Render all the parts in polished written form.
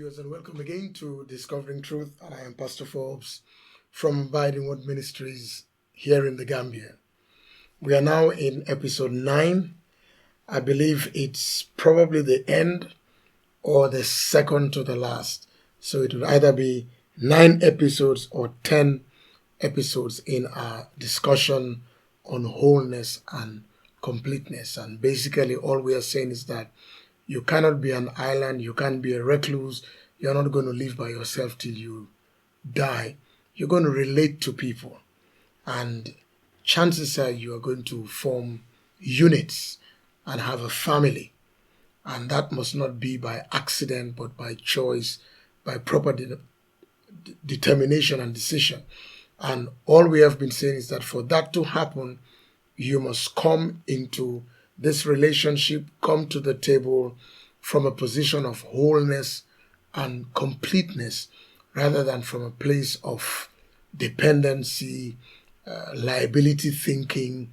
viewers, and welcome again to Discovering Truth. And I am Pastor Forbes from Abiding Word Ministries here in the Gambia. We are now in episode 9. I believe it's probably the end or the second to the last. So it will either be 9 episodes or 10 episodes in our discussion on wholeness and completeness. And basically all we are saying is that you cannot be an island, you can't be a recluse, you're not going to live by yourself till you die. You're going to relate to people, and chances are you are going to form units and have a family. And that must not be by accident, but by choice, by proper determination and decision. And all we have been saying is that for that to happen, you must come into this relationship, come to the table from a position of wholeness and completeness rather than from a place of dependency, liability thinking,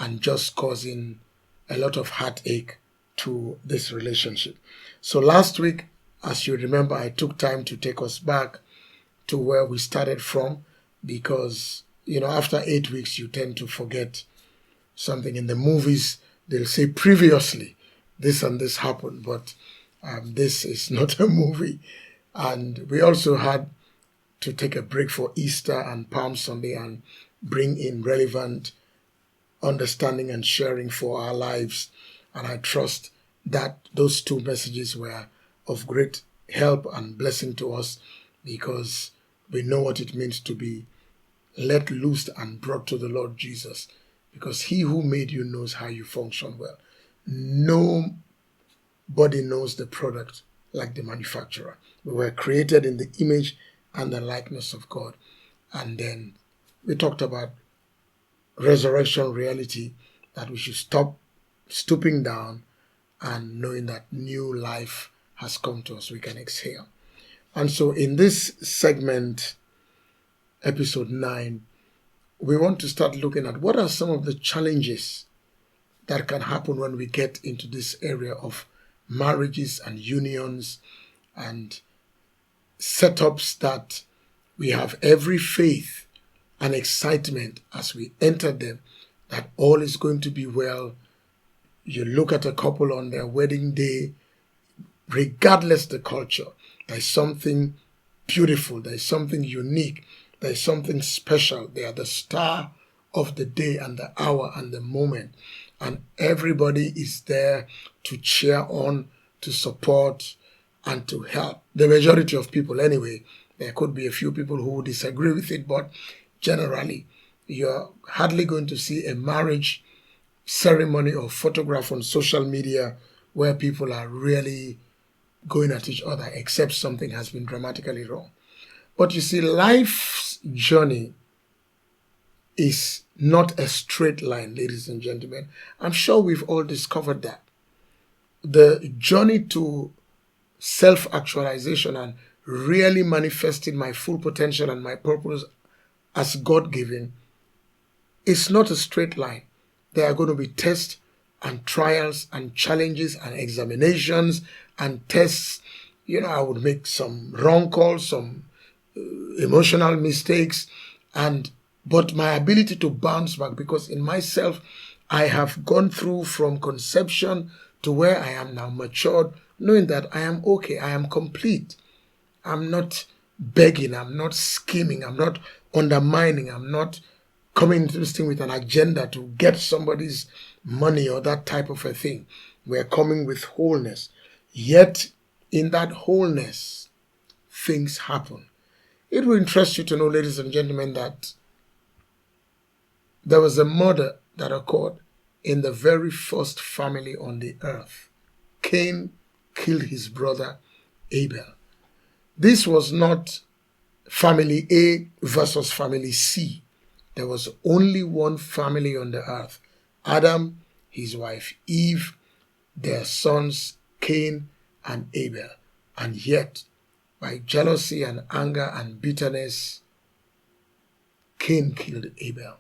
and just causing a lot of heartache to this relationship. So last week, as you remember, I took time to take us back to where we started from because, after 8 weeks, you tend to forget something. In the movies, they'll say previously this and this happened, but this is not a movie. And we also had to take a break for Easter and Palm Sunday and bring in relevant understanding and sharing for our lives. And I trust that those 2 messages were of great help and blessing to us because we know what it means to be let loose and brought to the Lord Jesus. Because he who made you knows how you function well. Nobody knows the product like the manufacturer. We were created in the image and the likeness of God. And then we talked about resurrection reality, that we should stop stooping down and knowing that new life has come to us. We can exhale. And so in this segment, episode 9, we want to start looking at what are some of the challenges that can happen when we get into this area of marriages and unions and setups that we have every faith and excitement as we enter them that all is going to be well. You look at a couple on their wedding day, regardless the culture, there's something beautiful, there's something unique, there's something special. They are the star of the day and the hour and the moment. And everybody is there to cheer on, to support, and to help. The majority of people anyway. There could be a few people who disagree with it, but generally, you're hardly going to see a marriage ceremony or photograph on social media where people are really going at each other, except something has been dramatically wrong. But you see, life's journey is not a straight line, ladies and gentlemen. I'm sure we've all discovered that. The journey to self-actualization and really manifesting my full potential and my purpose as God-given is not a straight line. There are going to be tests and trials and challenges and examinations and tests. I would make some wrong calls, some emotional mistakes, but my ability to bounce back, because in myself I have gone through from conception to where I am now, matured, knowing that I am okay, I am complete. I'm not begging, I'm not scheming, I'm not undermining, I'm not coming into this thing with an agenda to get somebody's money or that type of a thing. We're coming with wholeness. Yet in that wholeness, things happen. It will interest you to know, ladies and gentlemen, that there was a murder that occurred in the very first family on the earth. Cain killed his brother Abel. This was not family A versus family C. There was only one family on the earth. Adam, his wife Eve, their sons Cain and Abel. And yet, by jealousy and anger and bitterness, Cain killed Abel.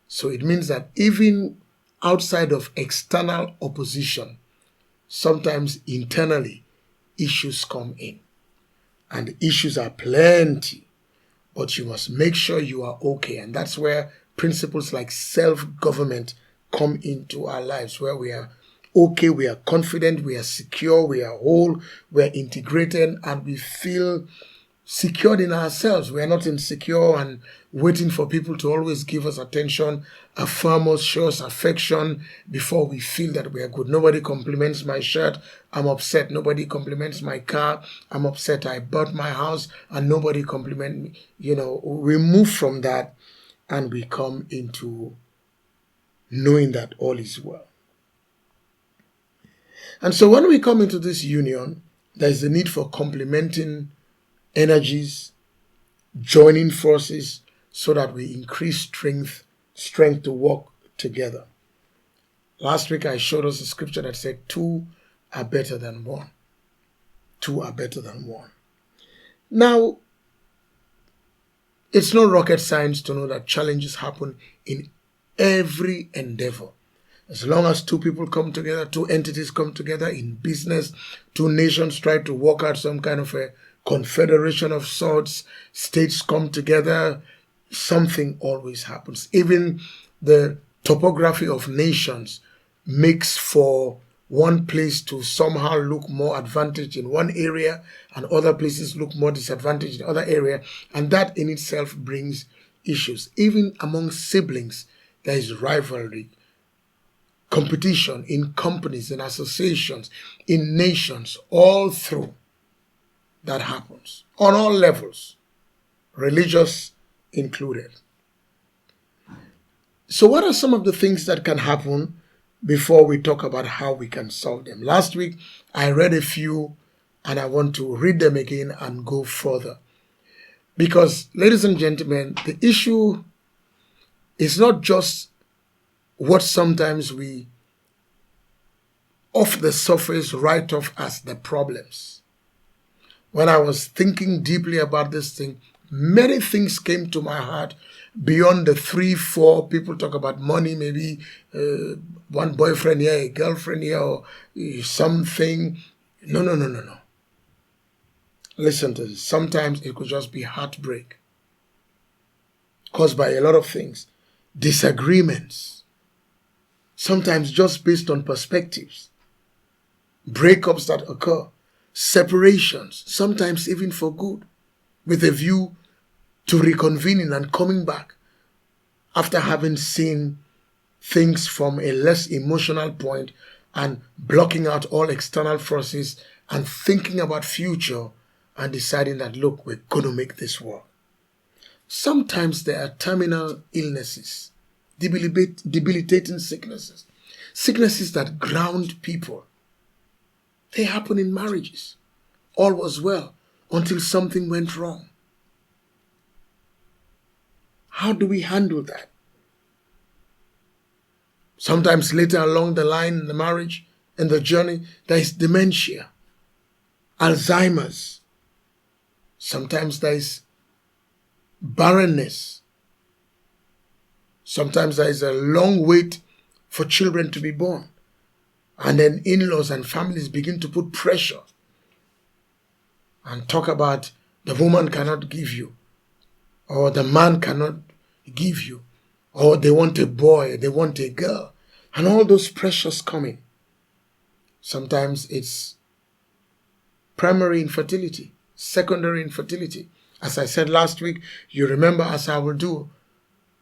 So it means that even outside of external opposition, sometimes internally, issues come in. And the issues are plenty, but you must make sure you are okay. And that's where principles like self-government come into our lives, where we are okay, we are confident, we are secure, we are whole, we are integrated, and we feel secured in ourselves. We are not insecure and waiting for people to always give us attention, affirm us, show us affection before we feel that we are good. Nobody compliments my shirt, I'm upset. Nobody compliments my car, I'm upset. I bought my house and nobody compliments me. We move from that and we come into knowing that all is well. And so when we come into this union, there is a need for complementing energies, joining forces, so that we increase strength to work together. Last week I showed us a scripture that said 2 are better than 1. 2 are better than 1. Now, it's no rocket science to know that challenges happen in every endeavor. As long as 2 people come together, 2 entities come together in business, 2 nations try to work out some kind of a confederation of sorts, states come together, something always happens. Even the topography of nations makes for one place to somehow look more advantaged in one area and other places look more disadvantaged in other area, and that in itself brings issues. Even among siblings, there is rivalry, competition in companies, in associations, in nations, all through. That happens on all levels, religious included. So what are some of the things that can happen before we talk about how we can solve them? Last week, I read a few and I want to read them again and go further. Because, ladies and gentlemen, the issue is not just what sometimes we, off the surface, write off as the problems. When I was thinking deeply about this thing, many things came to my heart beyond the 3, 4 people talk about money, maybe one boyfriend here, a girlfriend here, or something. No. Listen to this. Sometimes it could just be heartbreak caused by a lot of things. Disagreements, sometimes just based on perspectives. Breakups that occur. Separations, sometimes even for good, with a view to reconvening and coming back after having seen things from a less emotional point and blocking out all external forces and thinking about future and deciding that, look, we're going to make this work. Sometimes there are terminal illnesses, debilitating sicknesses, sicknesses that ground people. They happen in marriages. All was well until something went wrong. How do we handle that? Sometimes later along the line in the marriage, in the journey, there is dementia, Alzheimer's. Sometimes there is barrenness. Sometimes there is a long wait for children to be born. And then in-laws and families begin to put pressure and talk about the woman cannot give you, or the man cannot give you, or they want a boy, they want a girl, and all those pressures coming. Sometimes it's primary infertility, secondary infertility. As I said last week, you remember, as I will do,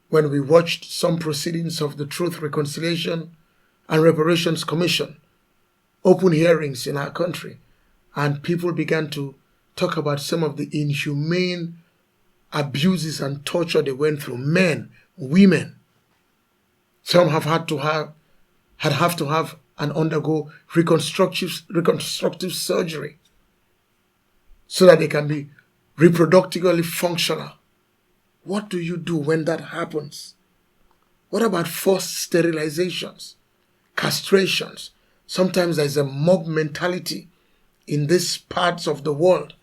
when we watched some proceedings of the Truth, Reconciliation and Reparations Commission, open hearings in our country, and people began to talk about some of the inhumane abuses and torture they went through, men, women. Some have to have and undergo reconstructive surgery so that they can be reproductively functional. What do you do when that happens? What about forced sterilizations, castrations? Sometimes there's a mob mentality in these parts of the world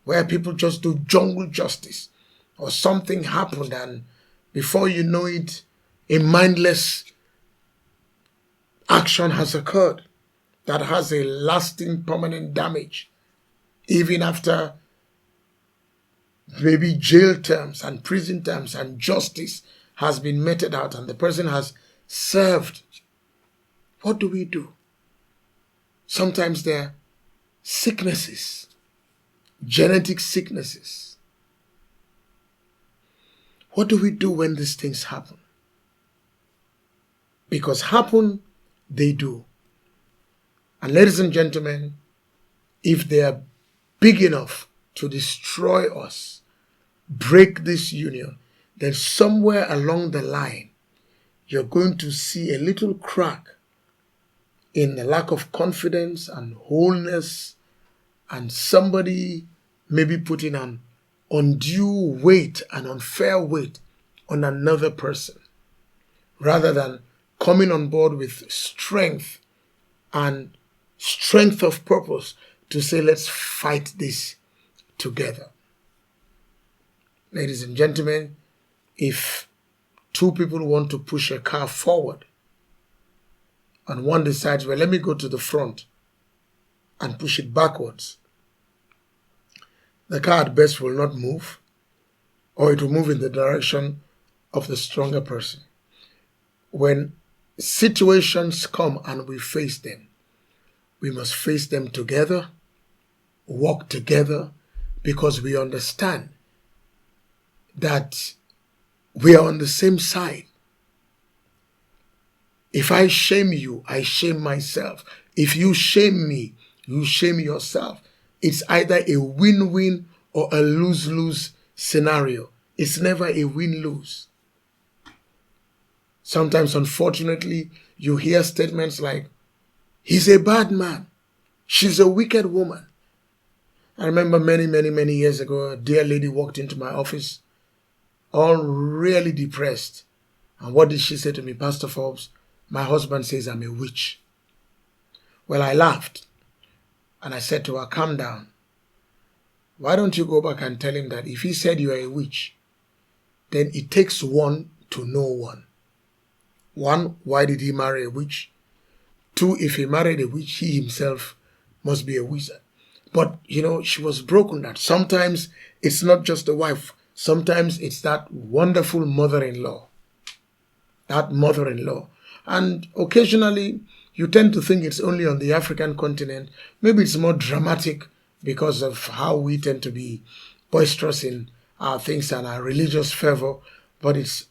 where people just do jungle justice, or something happened and before you know it, a mindless action has occurred that has a lasting permanent damage even after maybe jail terms and prison terms and justice has been meted out and the person has served. What do we do? Sometimes there are sicknesses, genetic sicknesses. What do we do when these things happen? Because happen, they do. And ladies and gentlemen, if they are big enough to destroy us, break this union, then somewhere along the line, you're going to see a little crack in the lack of confidence and wholeness, and somebody maybe putting an undue weight, an unfair weight on another person, rather than coming on board with strength and strength of purpose to say, let's fight this together. Ladies and gentlemen, if two people want to push a car forward and one decides, well, let me go to the front and push it backwards, the car at best will not move, or it will move in the direction of the stronger person. When situations come and we face them, we must face them together, walk together, because we understand that we are on the same side. If I shame you, I shame myself. If you shame me, you shame yourself. It's either a win-win or a lose-lose scenario. It's never a win-lose. Sometimes, unfortunately, you hear statements like, he's a bad man, she's a wicked woman. I remember many years ago, a dear lady walked into my office, all really depressed. And what did she say to me? Pastor Forbes, my husband says I'm a witch. Well, I laughed. And I said to her, calm down. Why don't you go back and tell him that if he said you are a witch, then it takes one to know one. One, why did he marry a witch? Two, if he married a witch, he himself must be a wizard. But, she was broken that sometimes it's not just the wife. Sometimes it's that wonderful mother-in-law. That mother-in-law. And occasionally, you tend to think it's only on the African continent. Maybe it's more dramatic because of how we tend to be boisterous in our things and our religious fervor, but it's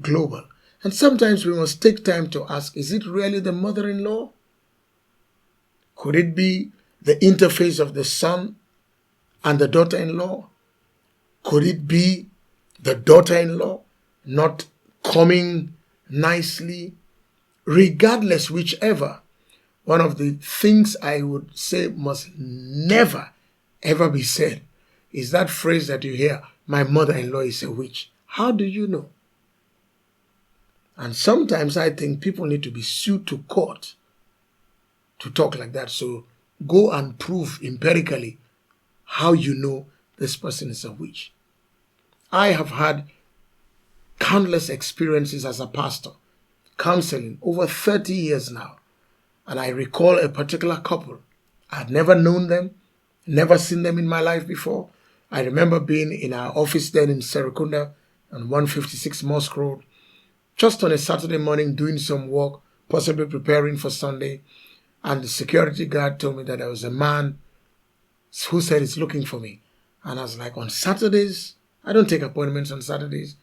global. And sometimes we must take time to ask, is it really the mother-in-law? Could it be the interface of the son and the daughter-in-law? Could it be the daughter-in-law not coming nicely? Regardless, whichever, one of the things I would say must never, ever be said is that phrase that you hear, my mother-in-law is a witch. How do you know? And sometimes I think people need to be sued to court to talk like that. So go and prove empirically how you know this person is a witch. I have had countless experiences as a pastor, counseling over 30 years now. And I recall a particular couple. I had never known them, never seen them in my life before. I remember being in our office then in Serekunda on 156 Mosque Road, just on a Saturday morning doing some work, possibly preparing for Sunday. And the security guard told me that there was a man who said he's looking for me. And I was like, on Saturdays? I don't take appointments on Saturdays.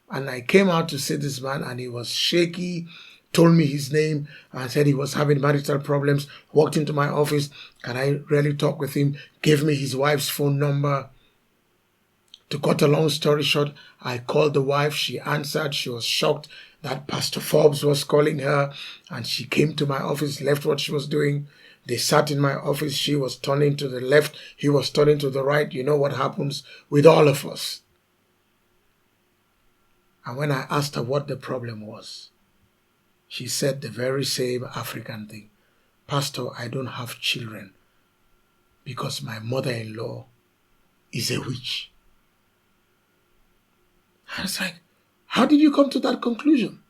And I came out to see this man and he was shaky, told me his name and said he was having marital problems, walked into my office. Can I really talk with him? Gave me his wife's phone number. To cut a long story short, I called the wife. She answered. She was shocked that Pastor Forbes was calling her. And she came to my office, left what she was doing. They sat in my office. She was turning to the left. He was turning to the right. You know what happens with all of us. And when I asked her what the problem was, she said the very same African thing. Pastor, I don't have children because my mother-in-law is a witch. I was like, how did you come to that conclusion?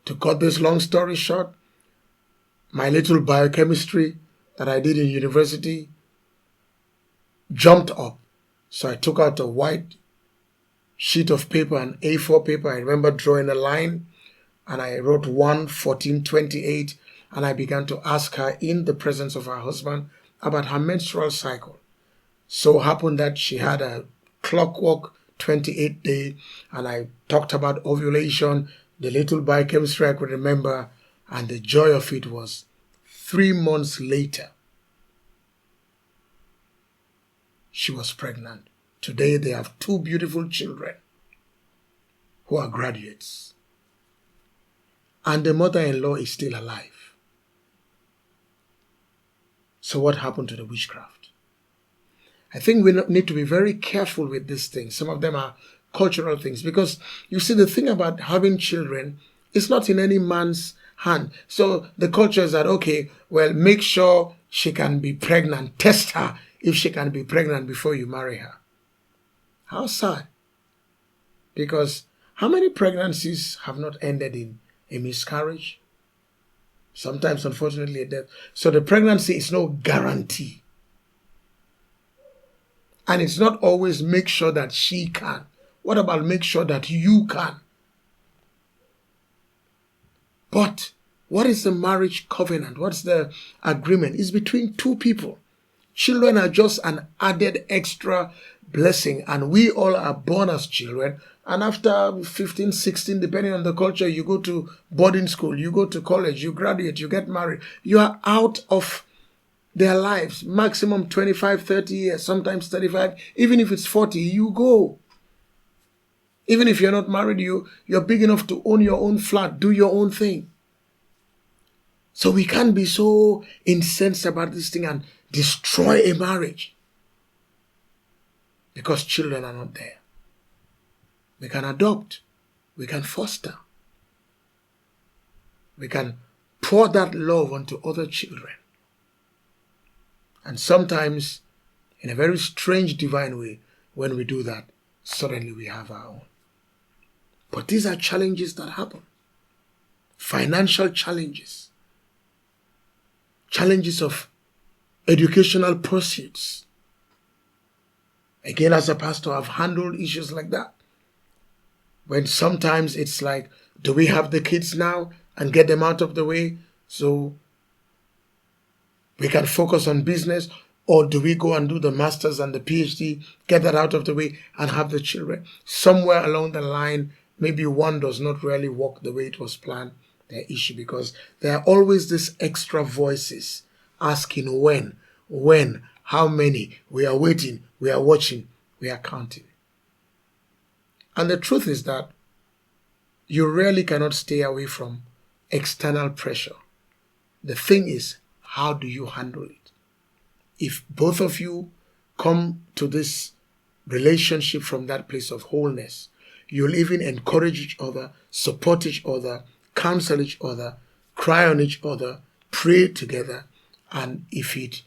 To cut this long story short, my little biochemistry that I did in university jumped up. So I took out a white sheet of paper, an A4 paper. I remember drawing a line, and I wrote 1/14/28, and I began to ask her in the presence of her husband about her menstrual cycle. So happened that she had a clockwork 28 day, and I talked about ovulation, the little biochemistry I could remember, and the joy of it was 3 months later, she was pregnant. Today they have 2 beautiful children who are graduates. And the mother-in-law is still alive. So what happened to the witchcraft? I think we need to be very careful with these things. Some of them are cultural things, because you see, the thing about having children is not in any man's hand. So the culture is that, okay, well, make sure she can be pregnant. Test her if she can be pregnant before you marry her. How sad. Because how many pregnancies have not ended in a miscarriage? Sometimes, unfortunately, a death. So the pregnancy is no guarantee. And it's not always make sure that she can. What about make sure that you can? But what is the marriage covenant? What's the agreement? It's between 2 people. Children are just an added extra blessing, and we all are born as children. And after 15, 16, depending on the culture, you go to boarding school, you go to college, you graduate, you get married. You are out of their lives, maximum 25, 30 years, sometimes 35. Even if it's 40, you go. Even if you're not married, you're big enough to own your own flat, do your own thing. So we can't be so incensed about this thing and destroy a marriage because children are not there. We can adopt. We can foster. We can pour that love onto other children. And sometimes, in a very strange, divine way, when we do that, suddenly we have our own. But these are challenges that happen. Financial challenges. Challenges of educational pursuits. Again, as a pastor, I've handled issues like that. When sometimes it's like, do we have the kids now and get them out of the way so we can focus on business? Or do we go and do the master's and the PhD, get that out of the way and have the children? Somewhere along the line, maybe one does not really work the way it was planned. Their issue, because there are always these extra voices asking when, how many. We are waiting, we are watching, we are counting. And the truth is that you really cannot stay away from external pressure. The thing is, how do you handle it? If both of you come to this relationship from that place of wholeness, you'll even encourage each other, support each other, counsel each other, cry on each other, pray together. And if it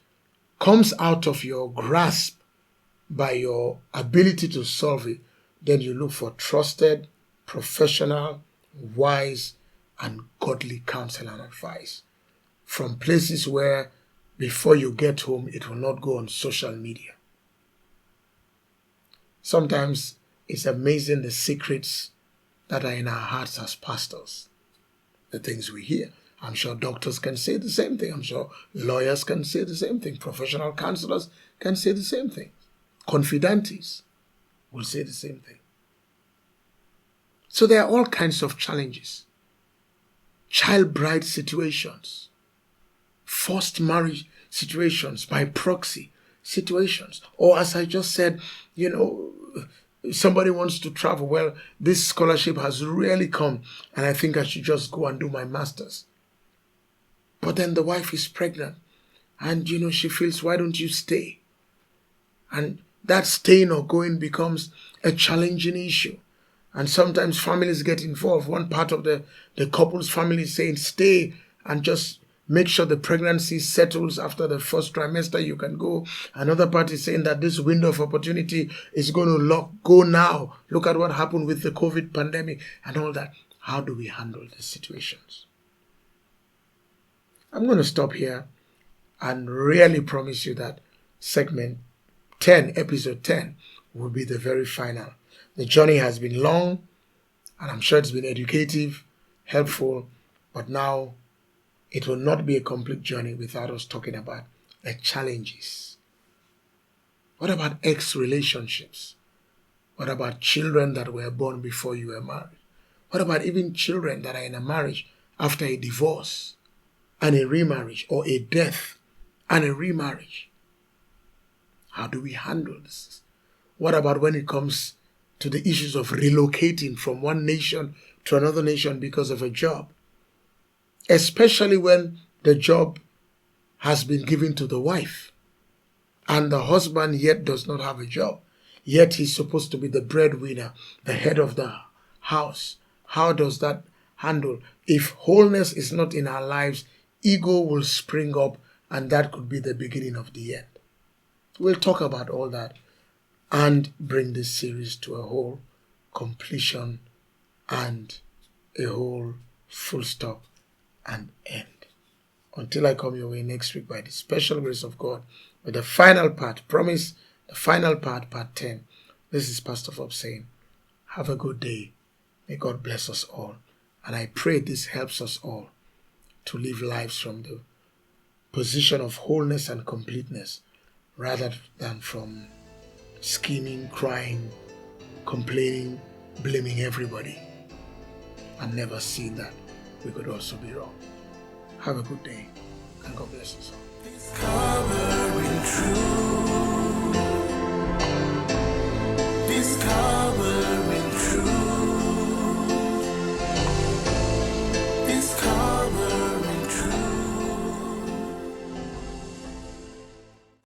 comes out of your grasp by your ability to solve it, then you look for trusted, professional, wise, and godly counsel and advice from places where before you get home, it will not go on social media. Sometimes it's amazing the secrets that are in our hearts as pastors, the things we hear. I'm sure doctors can say the same thing. I'm sure lawyers can say the same thing. Professional counselors can say the same thing. Confidantes will say the same thing. So there are all kinds of challenges. Child bride situations, forced marriage situations, by proxy situations. Or as I just said, somebody wants to travel. Well, this scholarship has really come and I think I should just go and do my master's. But then the wife is pregnant and, she feels, why don't you stay? And that staying or going becomes a challenging issue. And sometimes families get involved. One part of the couple's family is saying, stay and just make sure the pregnancy settles after the first trimester, you can go. Another part is saying that this window of opportunity is going to go now. Look at what happened with the COVID pandemic and all that. How do we handle these situations? I'm going to stop here and really promise you that segment 10, episode 10, will be the very final. The journey has been long, and I'm sure it's been educative, helpful, but now it will not be a complete journey without us talking about the challenges. What about ex-relationships? What about children that were born before you were married? What about even children that are in a marriage after a divorce and a remarriage, or a death and a remarriage? How do we handle this? What about when it comes to the issues of relocating from one nation to another nation because of a job? Especially when the job has been given to the wife and the husband yet does not have a job. Yet he's supposed to be the breadwinner, the head of the house. How does that handle? If wholeness is not in our lives, ego will spring up, and that could be the beginning of the end. We'll talk about all that and bring this series to a whole completion and a whole full stop and end. Until I come your way next week by the special grace of God with the final part, promise, the final part, part 10. This is Pastor Forbes saying, have a good day. May God bless us all. And I pray this helps us all to live lives from the position of wholeness and completeness rather than from scheming, crying, complaining, blaming everybody, and never seeing that we could also be wrong. Have a good day, and God bless us all. Discovering truth.